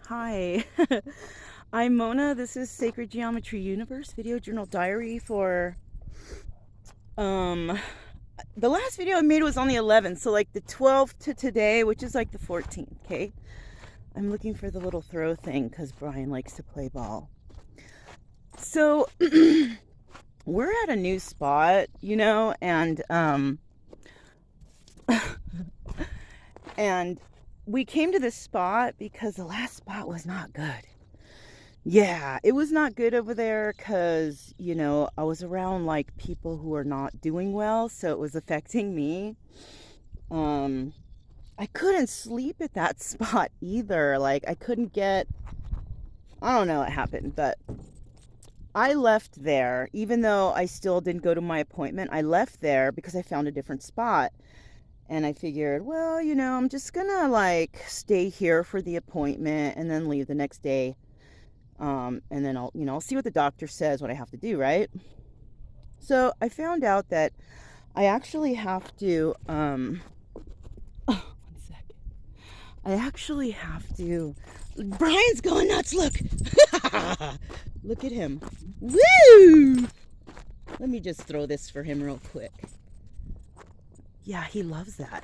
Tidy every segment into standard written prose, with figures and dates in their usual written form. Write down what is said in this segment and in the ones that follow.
Hi, I'm Mona. This is Sacred Geometry Universe video journal diary for um the last video I made was on the 11th, so like the 12th to today, which is like the 14th. Okay, I'm looking for the little throw thing because Brian likes to play ball. So we're at a new spot, and we came to this spot because the last spot was not good. Yeah, it was not good over there because, I was around like people who are not doing well, so it was affecting me. I couldn't sleep at that spot either. Like, I don't know what happened, but I left there, even though I still didn't go to my appointment. I left there because I found a different spot. And I figured, well, I'm just gonna like stay here for the appointment and then leave the next day. And then I'll see what the doctor says what I have to do, right? So I found out that I actually have to, one second. I actually have to, Brian's going nuts, look! Look at him. Woo! Let me just throw this for him real quick. Yeah, he loves that.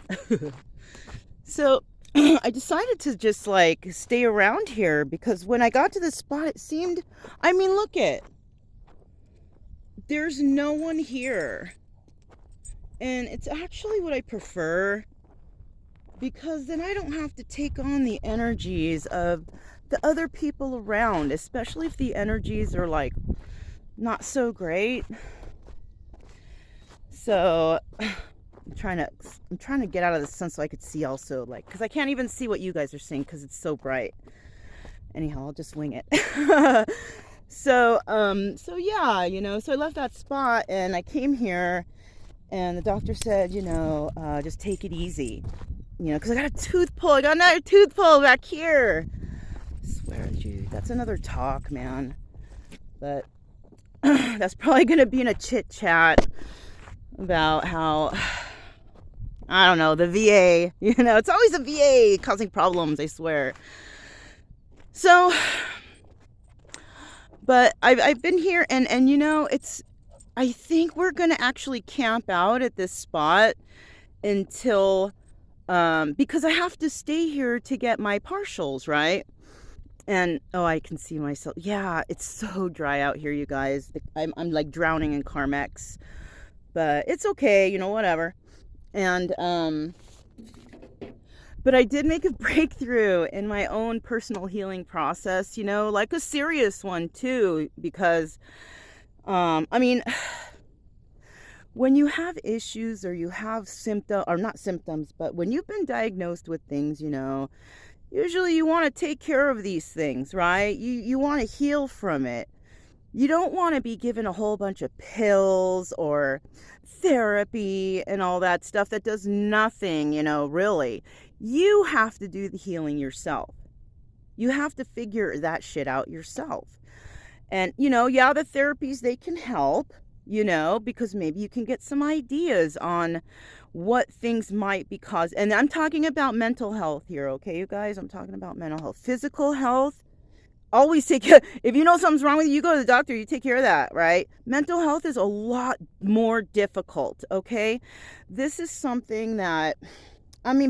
So I decided to just like stay around here because when I got to the spot, it seemed, there's no one here. And it's actually what I prefer because then I don't have to take on the energies of the other people around, especially if the energies are like not so great. So I'm trying to get out of the sun so I could see also, like, because I can't even see what you guys are seeing because it's so bright. Anyhow, I'll just wing it. So yeah, so I left that spot and I came here and the doctor said, just take it easy, because I got a tooth pull. I got another tooth pull back here. I swear to you, that's another talk, man. But that's probably going to be in a chit chat about how, I don't know, the VA, it's always the VA causing problems, I swear. So, but I've been here and I think we're going to actually camp out at this spot until, because I have to stay here to get my partials, right? And, oh, I can see myself. Yeah, it's so dry out here, you guys. I'm like drowning in Carmex, but it's okay, whatever. And, but I did make a breakthrough in my own personal healing process, like a serious one too, because, when you have issues or you have symptoms, or not symptoms, but when you've been diagnosed with things, usually you want to take care of these things, right? You want to heal from it. You don't want to be given a whole bunch of pills or therapy and all that stuff that does nothing, really. You have to do the healing yourself. You have to figure that shit out yourself. And, yeah, the therapies, they can help, because maybe you can get some ideas on what things might be caused. And I'm talking about mental health here, okay, you guys? I'm talking about mental health. Physical health, always take care. If you know something's wrong with you, you go to the doctor, you take care of that, right? Mental health is a lot more difficult, okay? This is something that,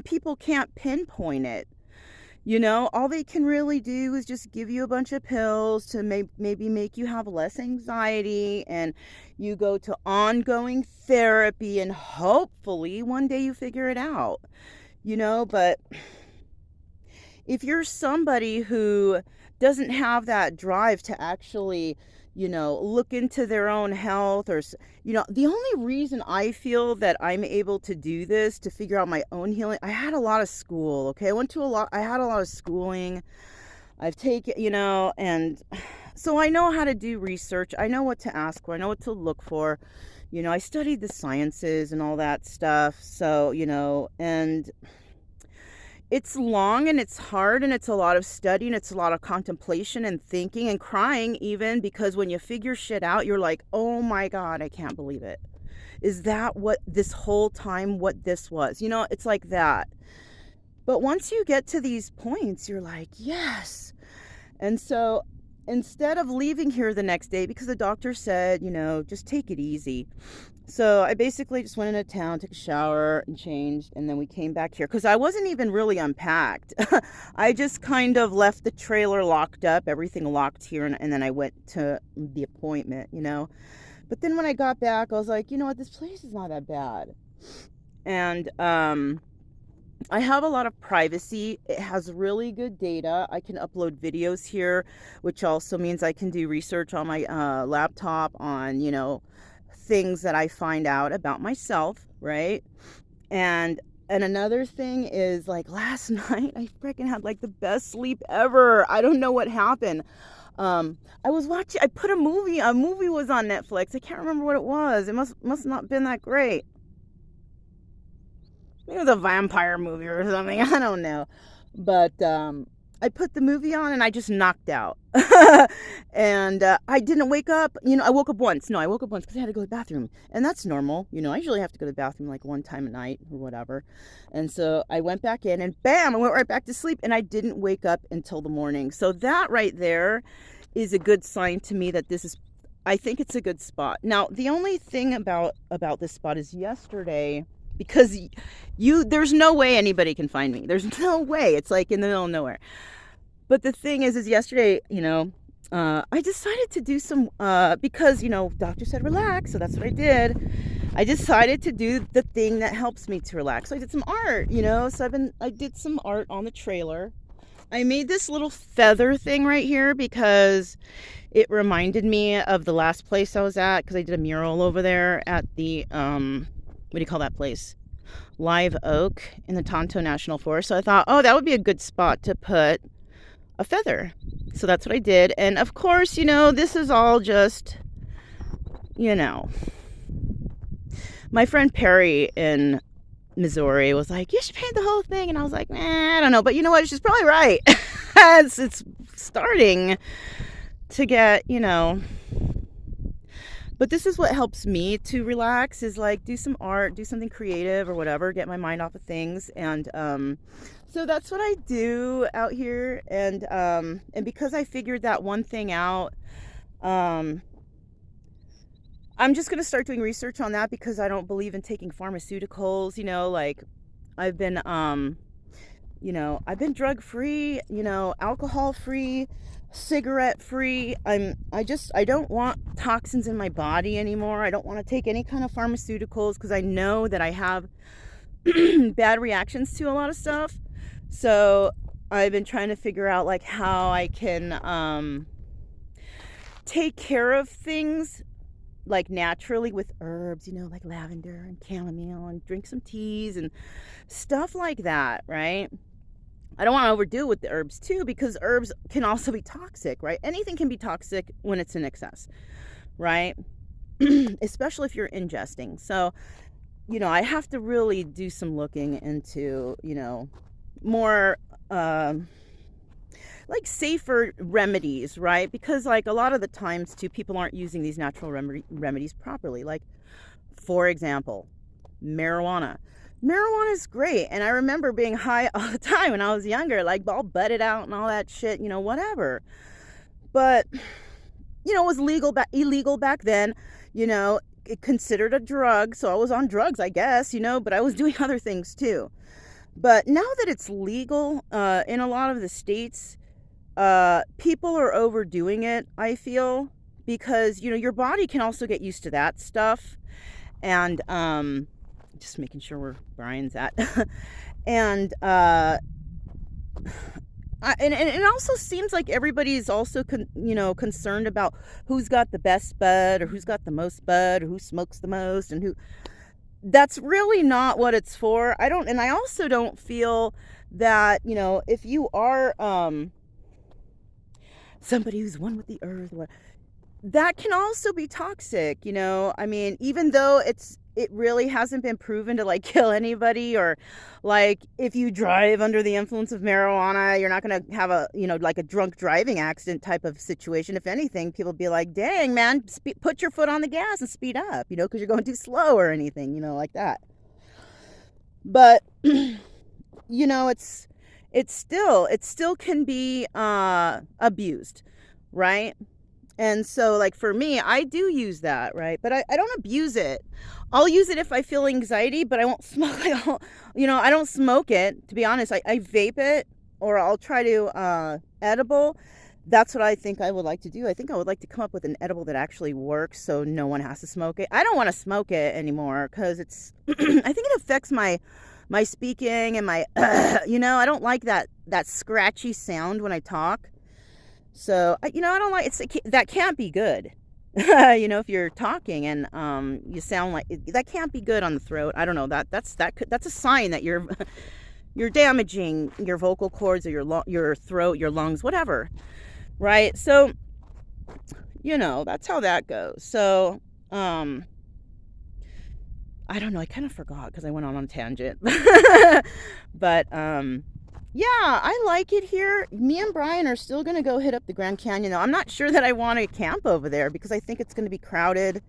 people can't pinpoint it. All they can really do is just give you a bunch of pills to maybe make you have less anxiety, and you go to ongoing therapy, and hopefully one day you figure it out, but if you're somebody who doesn't have that drive to actually, look into their own health, or, the only reason I feel that I'm able to do this, to figure out my own healing, I had a lot of school, okay? I had a lot of schooling. I've taken, and so I know how to do research. I know what to ask for. I know what to look for. I studied the sciences and all that stuff. So, and it's long and it's hard and it's a lot of study and it's a lot of contemplation and thinking and crying even, because when you figure shit out, you're like, oh my God, I can't believe it. Is that what this whole time, what this was? It's like that. But once you get to these points, you're like, yes. And so instead of leaving here the next day, because the doctor said, just take it easy. So I basically just went into town, took a shower and changed, and then we came back here because I wasn't even really unpacked. I just kind of left the trailer locked up, everything locked here, and then I went to the appointment, But then when I got back, I was like, you know what, this place is not that bad. And I have a lot of privacy. It has really good data. I can upload videos here, which also means I can do research on my laptop on, things that I find out about myself, right? And another thing is, like, last night I freaking had like the best sleep ever. I don't know what happened. I put a movie was on Netflix. I can't remember what it was. It must not been that great. Maybe it was a vampire movie or something. I don't know. But I put the movie on and I just knocked out. And I didn't wake up. I woke up once. No, I woke up once because I had to go to the bathroom. And that's normal. I usually have to go to the bathroom like one time a night or whatever. And so I went back in and bam, I went right back to sleep. And I didn't wake up until the morning. So that right there is a good sign to me that I think it's a good spot. Now, the only thing about this spot is yesterday, because there's no way anybody can find me. There's no way. It's like in the middle of nowhere. But the thing is yesterday, I decided to do some, because, doctor said relax. So that's what I did. I decided to do the thing that helps me to relax. So I did some art, so I did some art on the trailer. I made this little feather thing right here because it reminded me of the last place I was at, because I did a mural over there at the, what do you call that place? Live Oak in the Tonto National Forest. So I thought, that would be a good spot to put a feather. So that's what I did. And of course, this is all just, my friend Perry in Missouri was like, you should paint the whole thing. And I was like, I don't know. But you know what? She's probably right. it's starting to get, But this is what helps me to relax, is like do some art, do something creative or whatever, get my mind off of things. And so that's what I do out here. And because I figured that one thing out, I'm just going to start doing research on that, because I don't believe in taking pharmaceuticals, like I've been drug free, alcohol free, cigarette free. I don't want toxins in my body anymore. I don't want to take any kind of pharmaceuticals, because I know that I have bad reactions to a lot of stuff. So I've been trying to figure out like how I can take care of things like naturally with herbs, like lavender and chamomile, and drink some teas and stuff like that, right? I don't want to overdo it with the herbs too, because herbs can also be toxic, right? Anything can be toxic when it's in excess, right? Especially if you're ingesting. So, I have to really do some looking into, more like safer remedies, right? Because like a lot of the times too, people aren't using these natural remedies properly. Like, for example, marijuana. Marijuana is great. And I remember being high all the time when I was younger, like all butted out and all that shit, whatever. But, it was illegal back then, it considered a drug. So I was on drugs, I guess, but I was doing other things too. But now that it's legal in a lot of the states, people are overdoing it, I feel, because, your body can also get used to that stuff. And just making sure where Brian's at. And and it also seems like everybody's also concerned about who's got the best bud, or who's got the most bud, or who smokes the most, and who. That's really not what it's for. I also don't feel that, if you are somebody who's one with the earth, that can also be toxic, even though it really hasn't been proven to like kill anybody, or like if you drive under the influence of marijuana, you're not going to have a, like a drunk driving accident type of situation. If anything, people be like, dang man, put your foot on the gas and speed up, because you're going too slow or anything, like that. But you know, it still can be abused, right? And so, like, for me, I do use that, right? But I don't abuse it. I'll use it if I feel anxiety, but I won't smoke. I don't smoke it, to be honest. I vape it, or I'll try to edible. That's what I think I would like to do. I think I would like to come up with an edible that actually works so no one has to smoke it. I don't want to smoke it anymore because it's, I think it affects my speaking and my, I don't like that scratchy sound when I talk. So, I don't like that can't be good. If you're talking and you sound like that can't be good on the throat. I don't know, that's a sign that you're you're damaging your vocal cords or your throat, your lungs, whatever. Right? So, that's how that goes. So, I don't know, I kind of forgot because I went on a tangent. But yeah, I like it here. Me and Brian are still going to go hit up the Grand Canyon, though. I'm not sure that I want to camp over there because I think it's going to be crowded.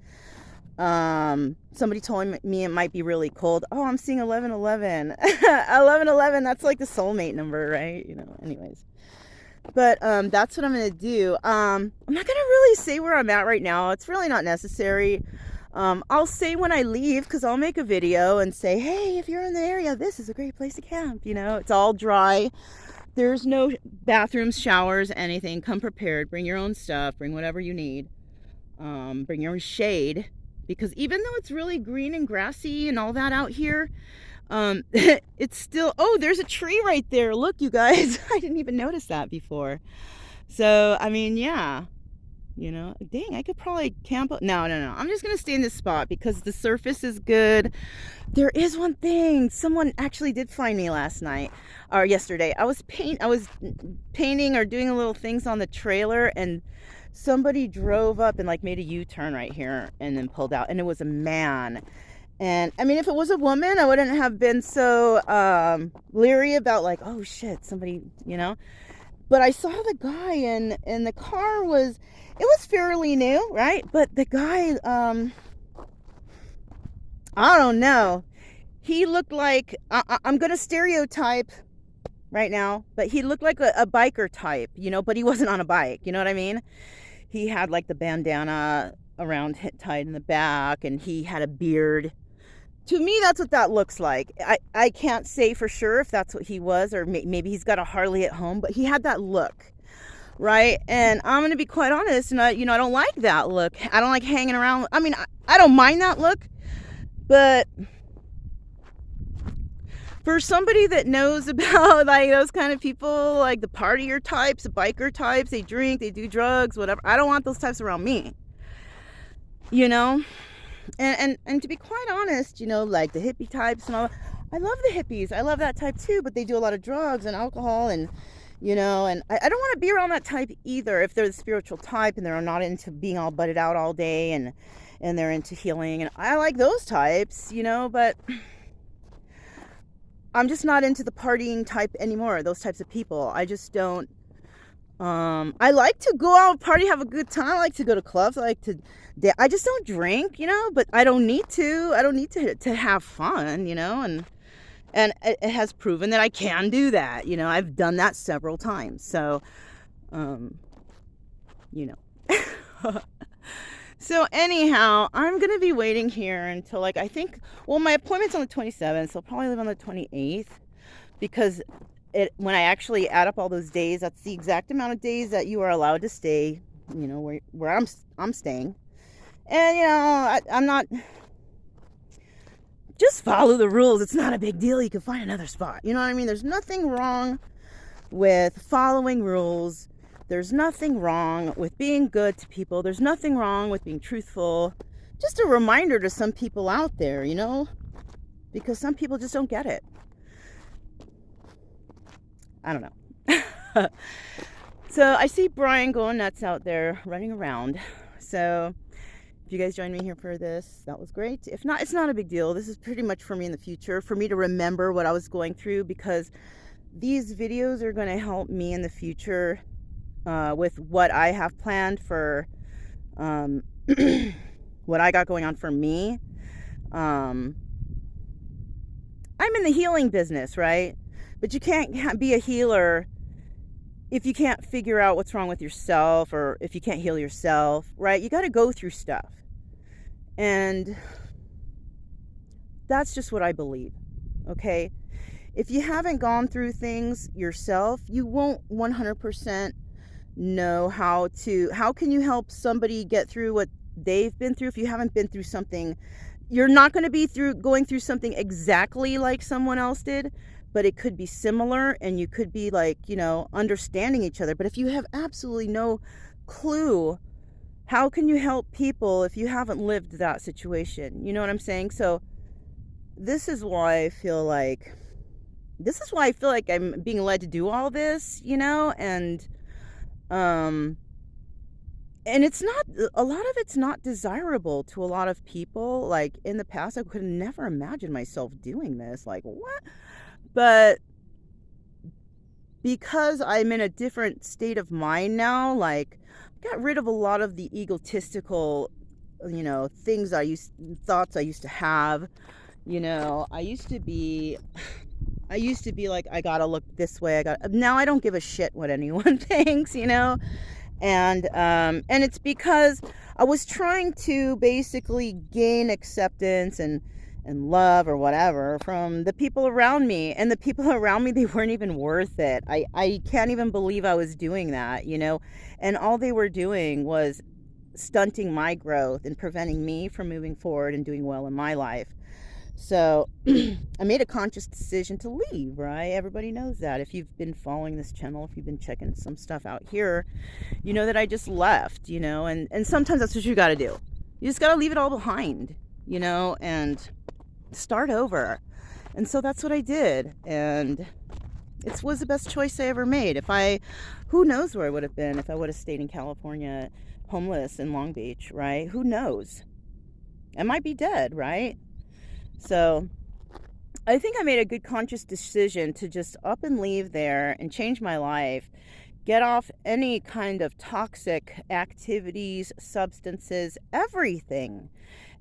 Somebody told me it might be really cold. Oh, I'm seeing 1111. 1111, that's like the soulmate number, right? Anyways. But that's what I'm going to do. I'm not going to really say where I'm at right now. It's really not necessary. I'll say when I leave, because I'll make a video and say, hey, if you're in the area, this is a great place to camp. It's all dry. There's no bathrooms, showers, anything. Come prepared. Bring your own stuff. Bring whatever you need. Bring your own shade. Because even though it's really green and grassy and all that out here, it's still, oh, there's a tree right there. Look, you guys, I didn't even notice that before. So, I mean, yeah. Dang, I could probably camp. No. I'm just going to stay in this spot because the surface is good. There is one thing. Someone actually did find me last night or yesterday. I was painting or doing a little things on the trailer, and somebody drove up and like made a U-turn right here and then pulled out, and it was a man. And I mean, if it was a woman, I wouldn't have been so leery about like, oh shit, somebody, But I saw the guy, and the car was fairly new, right? But the guy, I don't know. He looked like, I'm going to stereotype right now, but he looked like a biker type, but he wasn't on a bike. You know what I mean? He had like the bandana around tied in the back, and he had a beard. To me, that's what that looks like. I can't say for sure if that's what he was, or maybe he's got a Harley at home, but he had that look, right? And I'm going to be quite honest, and I don't like that look. I don't like hanging around. I mean, I don't mind that look, but for somebody that knows about like those kind of people, like the partier types, the biker types, they drink, they do drugs, whatever. I don't want those types around me, And to be quite honest, like the hippie types and all, I love the hippies. I love that type too, but they do a lot of drugs and alcohol and, and I don't want to be around that type either if they're the spiritual type and they're not into being all butted out all day and they're into healing. And I like those types, but I'm just not into the partying type anymore, those types of people. I just don't. I like to go out, party, have a good time. I like to go to clubs. I just don't drink, but I don't need to. I don't need to have fun, and it has proven that I can do that. I've done that several times. So, So anyhow, I'm going to be waiting here until I think, my appointment's on the 27th, so I'll probably leave on the 28th because when I actually add up all those days, that's the exact amount of days that you are allowed to stay, where I'm staying. And, I'm not, just follow the rules. It's not a big deal. You can find another spot. You know what I mean? There's nothing wrong with following rules. There's nothing wrong with being good to people. There's nothing wrong with being truthful. Just a reminder to some people out there, because some people just don't get it. I don't know. So I see Brian going nuts out there running around. So if you guys join me here for this, that was great. If not, it's not a big deal. This is pretty much for me in the future, for me to remember what I was going through, because these videos are going to help me in the future with what I have planned for what I got going on for me. I'm in the healing business, right? But you can't be a healer if you can't figure out what's wrong with yourself, or if you can't heal yourself, right? You got to go through stuff. And that's just what I believe, okay? If you haven't gone through things yourself, you won't 100% know how can you help somebody get through what they've been through if you haven't been through something. You're not going to be going through something exactly like someone else did, but it could be similar, and you could be like, understanding each other. But if you have absolutely no clue, how can you help people if you haven't lived that situation? You know what I'm saying? So this is why I feel like I'm being led to do all this, and it's not, a lot of it's not desirable to a lot of people. Like, in the past, I could never imagine myself doing this. Like, what? But because I'm in a different state of mind now, like, I got rid of a lot of the egotistical, thoughts I used to have. I used to be like, I gotta look this way. Now I don't give a shit what anyone thinks, and it's because I was trying to basically gain acceptance and love or whatever from the people around me, and the people around me, they weren't even worth it. I can't even believe I was doing that, and all they were doing was stunting my growth and preventing me from moving forward and doing well in my life. So I made a conscious decision to leave, right? Everybody knows that. If you've been following this channel, if you've been checking some stuff out here, you know that I just left, and sometimes that's what you got to do. You just got to leave it all behind, and start over. And so that's what I did. And it was the best choice I ever made. Who knows where I would have been if I would have stayed in California, homeless in Long Beach, right? Who knows? I might be dead, right? So I think I made a good conscious decision to just up and leave there and change my life, get off any kind of toxic activities, substances, everything,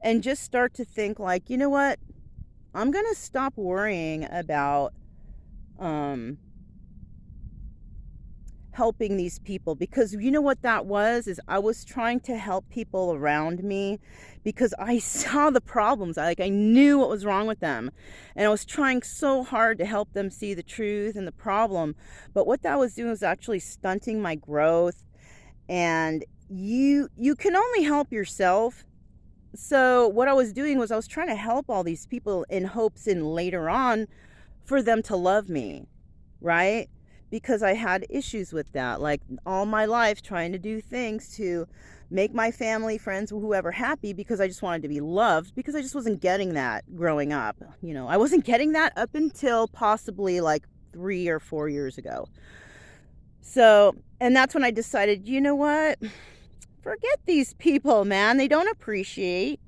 and just start to think like, you know what? I'm going to stop worrying about helping these people, because you know what that was, is I was trying to help people around me because I saw the problems. I knew what was wrong with them, and I was trying so hard to help them see the truth and the problem. But what that was doing was actually stunting my growth. And you can only help yourself. So what I was doing was I was trying to help all these people in hopes in later on for them to love me, right? Because I had issues with that, like all my life trying to do things to make my family, friends, whoever happy, because I just wanted to be loved, because I just wasn't getting that growing up. I wasn't getting that up until possibly like 3 or 4 years ago. So, and that's when I decided, you know what? Forget these people, man. They don't appreciate.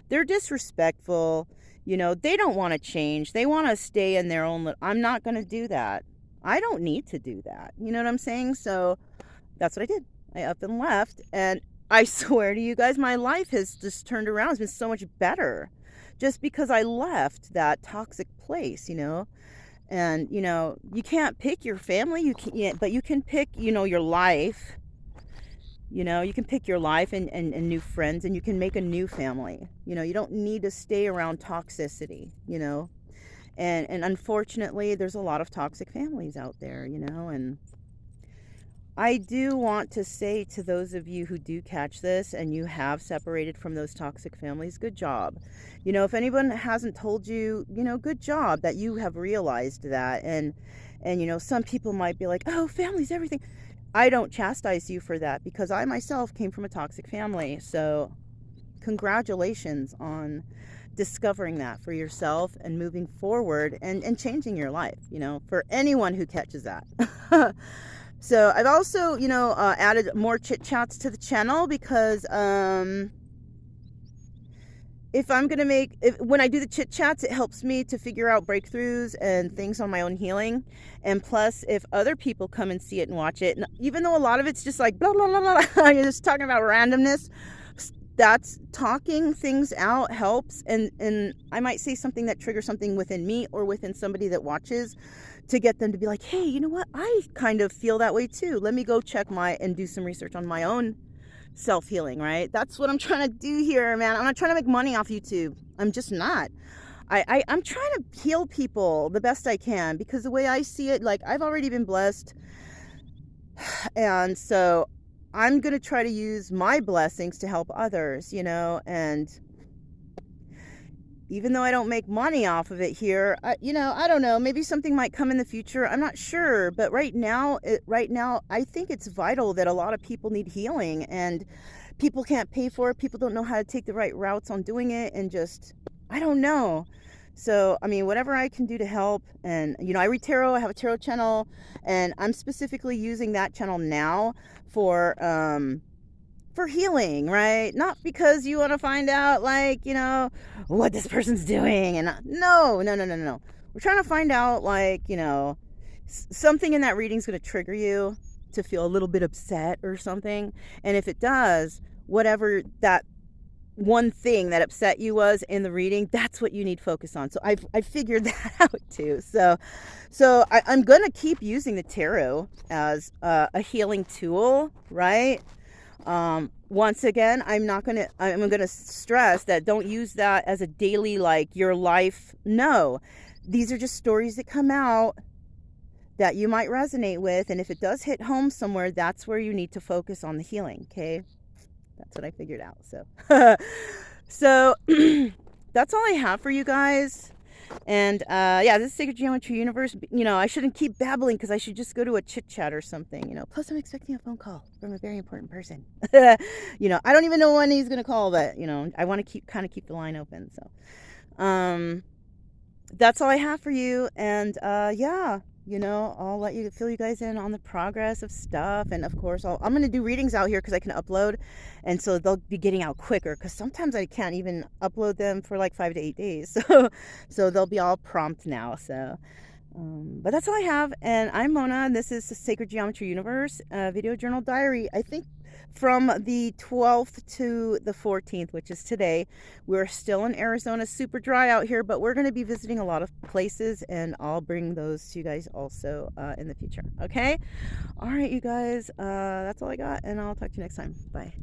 They're disrespectful. They don't want to change. They want to stay in their own. I'm not going to do that. I don't need to do that. You know what I'm saying? So that's what I did. I up and left. And I swear to you guys, my life has just turned around. It's been so much better just because I left that toxic place, And, you can't pick your family, but you can pick, your life. You can pick your life and new friends, and you can make a new family. You don't need to stay around toxicity, And unfortunately, there's a lot of toxic families out there, and I do want to say to those of you who do catch this and you have separated from those toxic families, good job. If anyone hasn't told you, good job that you have realized that. And some people might be like, oh, family's everything. I don't chastise you for that, because I myself came from a toxic family. So congratulations on discovering that for yourself and moving forward and changing your life, for anyone who catches that. So I've also, added more chit chats to the channel, because when I do the chit chats, it helps me to figure out breakthroughs and things on my own healing. And plus, if other people come and see it and watch it, and even though a lot of it's just like blah blah blah blah, you're just talking about randomness, that's talking things out helps. And I might say something that triggers something within me or within somebody that watches. to get them to be like, hey, you know what? I kind of feel that way too. Let me go check and do some research on my own self-healing, right? That's what I'm trying to do here, man. I'm not trying to make money off YouTube. I'm just not. I'm trying to heal people the best I can, because the way I see it, like, I've already been blessed. And so I'm going to try to use my blessings to help others, and even though I don't make money off of it here, I don't know, maybe something might come in the future. I'm not sure, but right now, I think it's vital that a lot of people need healing, and people can't pay for it. People don't know how to take the right routes on doing it, and just, I don't know. So, I mean, whatever I can do to help. And, I read tarot. I have a tarot channel, and I'm specifically using that channel now for healing, right? Not because you want to find out, like, what this person's doing. And no. We're trying to find out, like, something in that reading's going to trigger you to feel a little bit upset or something. And if it does, whatever that one thing that upset you was in the reading, that's what you need focus on. So I figured that out too. So I'm gonna keep using the tarot as a healing tool, right? Once again, I'm gonna stress that don't use that as a daily, like, your life. No, these are just stories that come out that you might resonate with, and if it does hit home somewhere, that's where you need to focus on the healing. Okay. That's what I figured out. So that's all I have for you guys. And yeah, this is Sacred Geometry Universe. I shouldn't keep babbling, because I should just go to a chit chat or something. Plus, I'm expecting a phone call from a very important person. I don't even know when he's gonna call, but I want to keep the line open. So that's all I have for you. And yeah. I'll let you fill you guys in on the progress of stuff. And of course, I'm going to do readings out here because I can upload. And so they'll be getting out quicker, because sometimes I can't even upload them for like 5 to 8 days. So they'll be all prompt now. So, but that's all I have. And I'm Mona, and this is the Sacred Geometry Universe video journal diary. I think from the 12th to the 14th, which is today. We're still in Arizona, super dry out here, but we're going to be visiting a lot of places, and I'll bring those to you guys also in the future. Okay? All right, you guys, that's all I got, and I'll talk to you next time. Bye.